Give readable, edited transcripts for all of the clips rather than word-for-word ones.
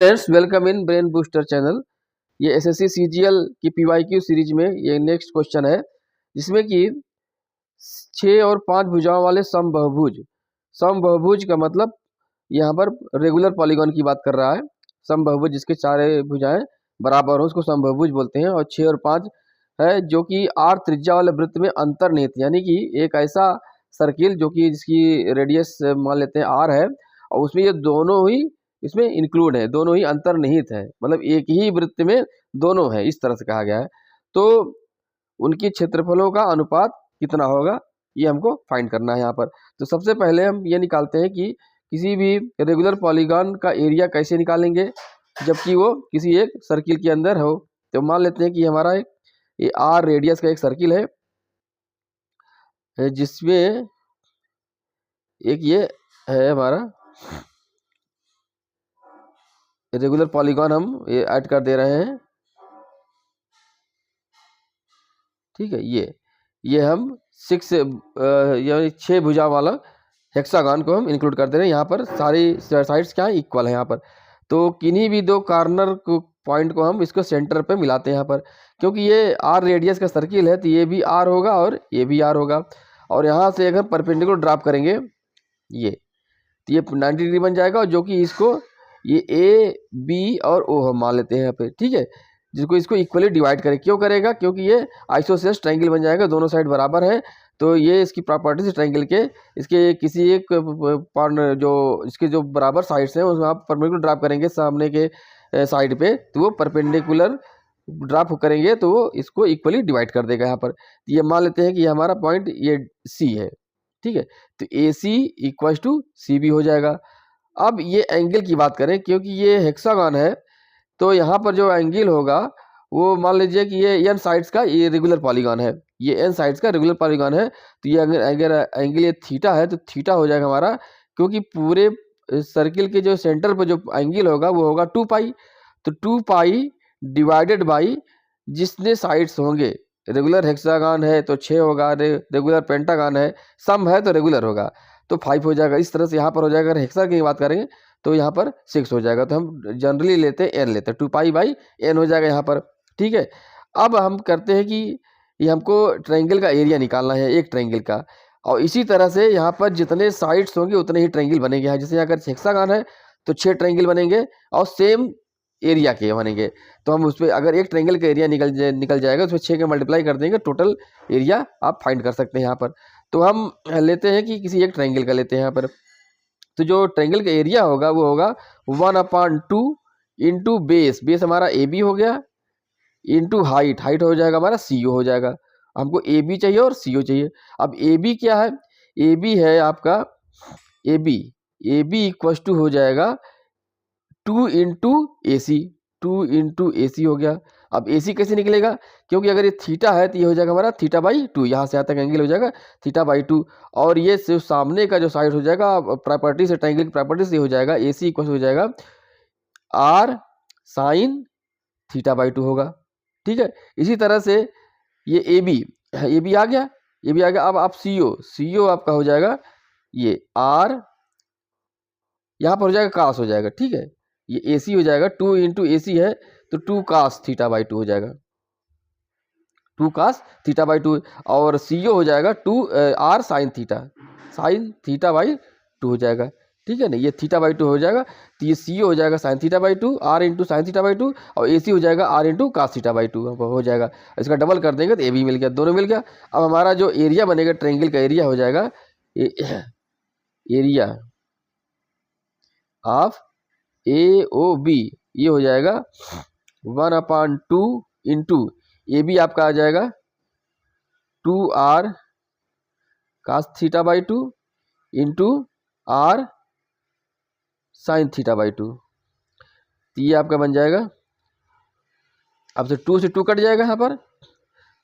Friends, welcome in brain booster channel. ये SSC CGL की PYQ series में ये नेक्स्ट क्वेश्चन है, जिसमें कि 6 और 5 भुजाओं वाले समबहुभुज। समबहुभुज का मतलब यहाँ पर रेगुलर पॉलीगॉन की बात कर रहा है। समबहुभुज जिसके चारे भुजाएं बराबर हो उसको समबहुभुज बोलते हैं। और 6 और 5 है जो कि आर त्रिज्या वाले वृत्त में अंतर्निहित, यानी कि एक ऐसा सर्किल जो कि जिसकी रेडियस मान लेते हैं आर है, और उसमें ये दोनों ही इसमें इंक्लूड है, दोनों ही अंतर्निहित है, मतलब एक ही वृत्त में दोनों है, इस तरह से कहा गया है। तो उनकी क्षेत्रफलों का अनुपात कितना होगा ये हमको फाइंड करना है यहाँ पर। तो सबसे पहले हम ये निकालते हैं कि किसी भी रेगुलर पॉलीगॉन का एरिया कैसे निकालेंगे जबकि वो किसी एक सर्किल के अंदर हो। तो मान लेते हैं कि हमारा एक ये आर रेडियस का एक सर्किल है, जिसमें एक ये है हमारा रेगुलर पॉलीगॉन, हम ये ऐड कर दे रहे हैं। ठीक है, ये हम 6 यानी 6 भुजा वाला हेक्सागन को हम इंक्लूड कर दे रहे हैं। यहाँ पर सारी साइड्स क्या है, इक्वल है यहाँ पर। तो किन्हीं भी दो कॉर्नर को पॉइंट को हम इसको सेंटर पे मिलाते हैं यहाँ पर, क्योंकि ये आर रेडियस का सर्किल है तो ये भी आर होगा और ये भी आर होगा। और यहाँ से अगर परपेंडिकुलर ड्रॉप करेंगे ये, तो ये 90 डिग्री बन जाएगा, और जो कि इसको ये ए बी और ओ हम मान लेते हैं यहाँ पे। ठीक है, जिसको इसको इक्वली डिवाइड करें, क्यों करेगा, क्योंकि ये आइसोसेलेस ट्रायंगल बन जाएगा, दोनों साइड बराबर है। तो ये इसकी प्रॉपर्टीज ट्रायंगल के इसके किसी एक पार्टनर जो इसके जो बराबर साइड्स हैं उसमें आप परपेंडिकुलर ड्रॉप करेंगे सामने के साइड पे, तो वो परपेंडिकुलर ड्रॉप करेंगे तो वो इसको इक्वली डिवाइड कर देगा यहाँ पर। ये मान लेते हैं कि ये हमारा पॉइंट ये सी है। ठीक है, तो ए सी इक्वल टू सी बी हो जाएगा। अब ये एंगल की बात करें, क्योंकि ये हेक्सागन है तो यहाँ पर जो एंगल होगा वो मान लीजिए कि ये एन साइड्स का ये रेगुलर पॉलीगॉन है, ये एन साइड्स का रेगुलर पॉलीगॉन है। तो ये अगर एंगल ये थीटा है तो थीटा हो जाएगा हमारा, क्योंकि पूरे सर्किल के जो सेंटर पर जो एंगल होगा वो होगा 2 पाई। तो 2 पाई डिवाइडेड बाई जितने साइड्स होंगे, रेगुलर हेक्सागन है तो 6 होगा, रेगुलर पेंटागन है, सम है तो रेगुलर होगा तो 5 हो जाएगा। इस तरह से यहाँ पर हो जाएगा। अगर हेक्सा की बात करेंगे तो यहाँ पर 6 हो जाएगा। तो हम जनरली लेते हैं एन लेते हैं, 2 पाई बाई एन हो जाएगा यहाँ पर। ठीक है, अब हम करते हैं कि ये हमको ट्रायंगल का एरिया निकालना है, एक ट्रायंगल का, और इसी तरह से यहाँ पर जितने साइड्स होंगे उतने ही ट्रायंगल बनेंगे। यहाँ जैसे अगर हेक्सागन है तो 6 ट्रायंगल बनेंगे और सेम एरिया के बनेंगे। तो हम उस पर अगर एक ट्रायंगल का एरिया निकल जाएगा उसमें 6 के मल्टीप्लाई कर देंगे, टोटल एरिया आप फाइंड कर सकते हैं यहाँ पर। तो हम लेते हैं कि किसी एक ट्रायंगल का लेते हैं यहाँ पर। तो जो ट्रायंगल का एरिया होगा वो होगा 1/2 इंटू बेस, बेस हमारा ए बी हो गया, इंटू हाइट, हाइट हो जाएगा हमारा सी ओ हो जाएगा। हमको ए बी चाहिए और सी ओ चाहिए। अब ए बी क्या है, ए बी है आपका ए बी इक्वल टू हो जाएगा 2 इंटू ए सी, 2 इंटू ए सी हो गया। अब ए सी कैसे निकलेगा, क्योंकि अगर ये थीटा है तो ये हो जाएगा हमारा थीटा बाई 2, यहाँ से यहाँ तक एंगल हो जाएगा थीटा बाई 2। और ये सिर्फ सामने का जो साइड हो जाएगा प्रॉपर्टी से, ट्रायंगल की प्रॉपर्टी से हो जाएगा ए सी इक्वल हो जाएगा आर साइन थीटा बाई 2 होगा। ठीक है, इसी तरह से ये ए बी आ गया, ये भी आ गया। अब आप सी ओ आपका हो जाएगा ये आर, यहाँ पर हो जाएगा कास हो जाएगा। ठीक है, ये ए सी हो जाएगा, 2 इंटू ए सी है तो 2 कास थीटा बाई 2 हो जाएगा, 2 कास थीटा बाई 2। और सी ओ हो जाएगा 2 आर साइन थीटा बाई 2 हो जाएगा। ठीक है ना, ये थीटा बाई 2 हो जाएगा, तो ये सी ओ हो जाएगा sine theta by 2, R into sine theta by 2, और ए सी हो जाएगा R into cos theta by 2 हो जाएगा। इसका डबल कर देंगे तो ए बी मिल गया, दोनों मिल गया। अब हमारा जो एरिया बनेगा ट्रायंगल का एरिया हो जाएगा area of A O B, ये हो जाएगा 1/2 इंटू ए बी आपका आ जाएगा 2 R cos theta by 2 into R sine theta by 2। तो ये आपका बन जाएगा, अब से 2 से 2 कट जाएगा, यहाँ पर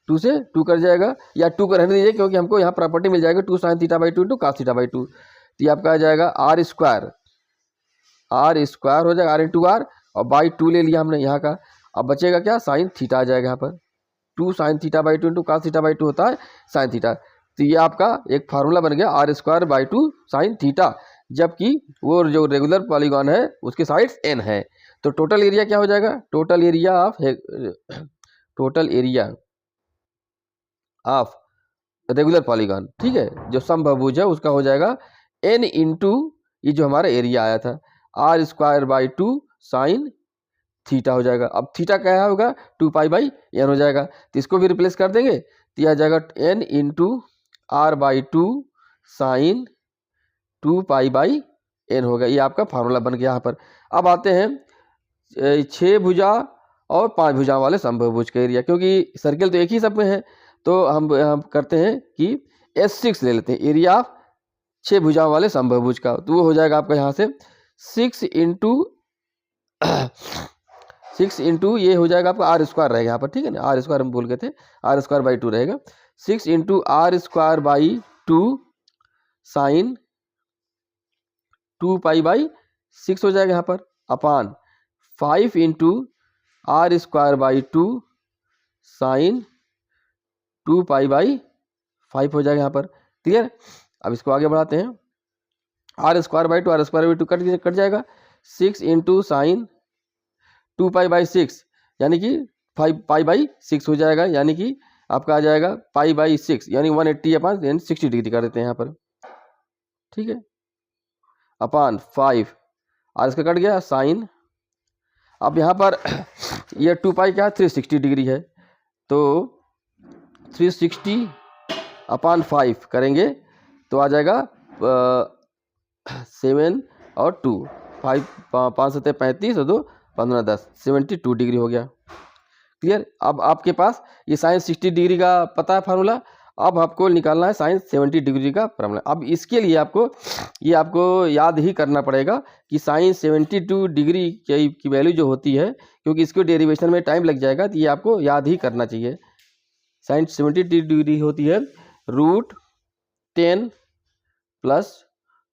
2 से 2 कट जाएगा, या 2 को रहने दीजिए क्योंकि हमको यहाँ प्रॉपर्टी मिल जाएगा 2 sine theta by 2 into cos theta by 2। तो ये आपका आ जाएगा आर स्क्वायर हो जाएगा, आर इंटू आर, और बाई 2 ले लिया हमने यहाँ का। अब बचेगा क्या, साइन थीटा आ जाएगा यहाँ पर, 2 sine theta by 2 into cos theta by 2 होता है साइन थीटा। तो ये आपका एक फार्मूला बन गया R square by 2 sine theta, जबकि वो जो रेगुलर पॉलीगॉन है उसके साइड्स एन है। तो टोटल एरिया क्या हो जाएगा, total area of regular polygon, ठीक है, जो समबाहुभुज है उसका हो जाएगा n इंटू ये जो हमारा एरिया आया था r²/2 साइन थीटा हो जाएगा। अब थीटा क्या होगा, 2π/n हो जाएगा, तो इसको भी रिप्लेस कर देंगे तो यह आ जाएगा n into r/2 sign 2π/n होगा। ये आपका फार्मूला बन गया यहाँ पर। अब आते हैं 6 भुजा और 5 भुजा वाले समबाहुभुज का एरिया, क्योंकि सर्किल तो एक ही सब में है, तो हम करते हैं कि S6 ले लेते हैं, एरिया ऑफ 6 भुजा वाले समबाहुभुज का। तो वो हो जाएगा आपका यहाँ से 6 इंटू ये हो जाएगा आपका r² रहेगा यहाँ पर, ठीक है ना, r² हम बोल गए थे, r²/2 रहेगा, 6 इंटू r²/2 साइन 2π/6 हो जाएगा यहाँ पर, अपान 5 इंटू r²/2 साइन 2π/5 हो जाएगा यहाँ पर। क्लियर। अब इसको आगे बढ़ाते हैं, r²/2 कट जाएगा, 6 इंटू साइन 2π/6 यानी कि 5π/6 हो जाएगा, यानी कि आपका आ जाएगा π/6 यानी 180/60 डिग्री कर देते हैं यहाँ पर, ठीक है, अपान 5 और इसका कट गया साइन। अब यहाँ पर यह 2π क्या है, 360 डिग्री है, तो 360/5 करेंगे तो आ जाएगा 7 और 2 5 5 7 35 और 2 15 10 72 डिग्री हो गया। क्लियर। अब आपके पास ये साइन 60 डिग्री का पता है फार्मूला, अब आपको निकालना है साइन 70 डिग्री का फार्मूला। अब इसके लिए आपको याद ही करना पड़ेगा कि साइन 72 डिग्री की वैल्यू जो होती है, क्योंकि इसको डेरिवेशन में टाइम लग जाएगा, तो ये आपको याद ही करना चाहिए। साइन 70 डिग्री होती है √10 +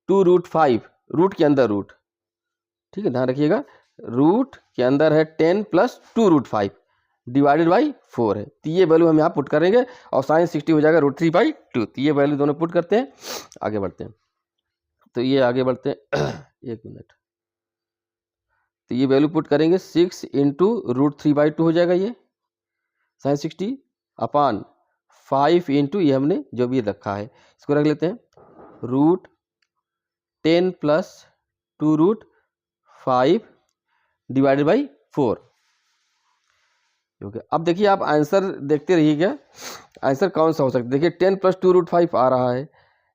2√5, रूट के अंदर रूट, ठीक है, ध्यान रखिएगा, रूट के अंदर है 10 + 2√5 डिवाइडेड बाई 4 है, तो ये वैल्यू हम यहाँ पुट करेंगे और साइन 60 हो जाएगा √3/2। तो ये वैल्यू दोनों पुट करते हैं, आगे बढ़ते हैं। तो ये आगे बढ़ते हैं एक मिनट, तो ये वैल्यू पुट करेंगे 6 इंटू √3/2 हो जाएगा ये साइन 60 अपान 5 इंटू ये हमने जो भी रखा है इसको रख लेते हैं √10 + 2√5 डिवाइडेड बाई 4। ओके, अब देखिए आप आंसर देखते रहिएगा, आंसर कौन सा हो सकता है। देखिए 10 + 2√5 आ रहा है,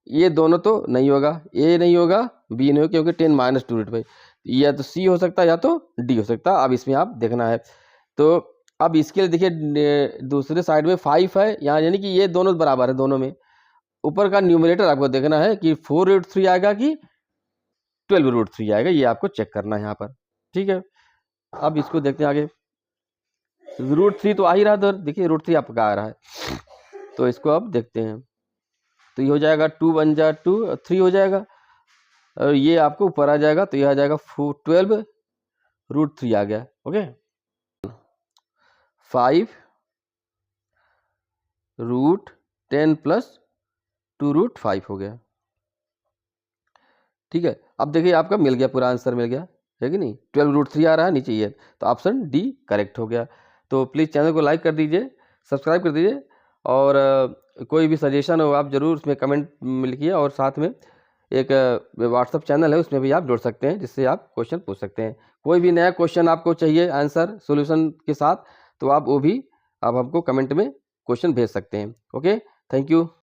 ये दोनों तो नहीं होगा, ए नहीं होगा, बी नहीं होगा, क्योंकि 10 - 2√5 या तो सी हो सकता है या तो डी हो सकता है। अब इसमें आप देखना है, तो अब इसके लिए देखिए दूसरे साइड में 5 है यहाँ, यानी कि ये दोनों बराबर है, दोनों में ऊपर का न्यूमरेटर आपको देखना है कि 4√3 आएगा कि 12√3 आएगा, ये आपको चेक करना है यहाँ पर, ठीक है। अब इसको देखते हैं आगे, √3 तो आ ही रहा है, देखिए √3 आपका आ रहा है, तो इसको अब देखते हैं, तो ये हो जाएगा 2 × 1 = 2 3 हो जाएगा, और ये आपको ऊपर आ जाएगा, तो ये आ जाएगा 12√3 आ गया। ओके, 5 √10 + 2√5 हो गया, ठीक है। अब देखिए आपका मिल गया, पूरा आंसर मिल गया, है कि नहीं, 12√3 आ रहा है नीचे ये, तो ऑप्शन डी करेक्ट हो गया। तो प्लीज़ चैनल को लाइक कर दीजिए, सब्सक्राइब कर दीजिए, और कोई भी सजेशन हो आप ज़रूर उसमें कमेंट लिखिए, और साथ में एक व्हाट्सअप चैनल है उसमें भी आप जुड़ सकते हैं, जिससे आप क्वेश्चन पूछ सकते हैं। कोई भी नया क्वेश्चन आपको चाहिए आंसर सॉल्यूशन के साथ, तो आप वो भी आप हमको कमेंट में क्वेश्चन भेज सकते हैं। Okay, thank you.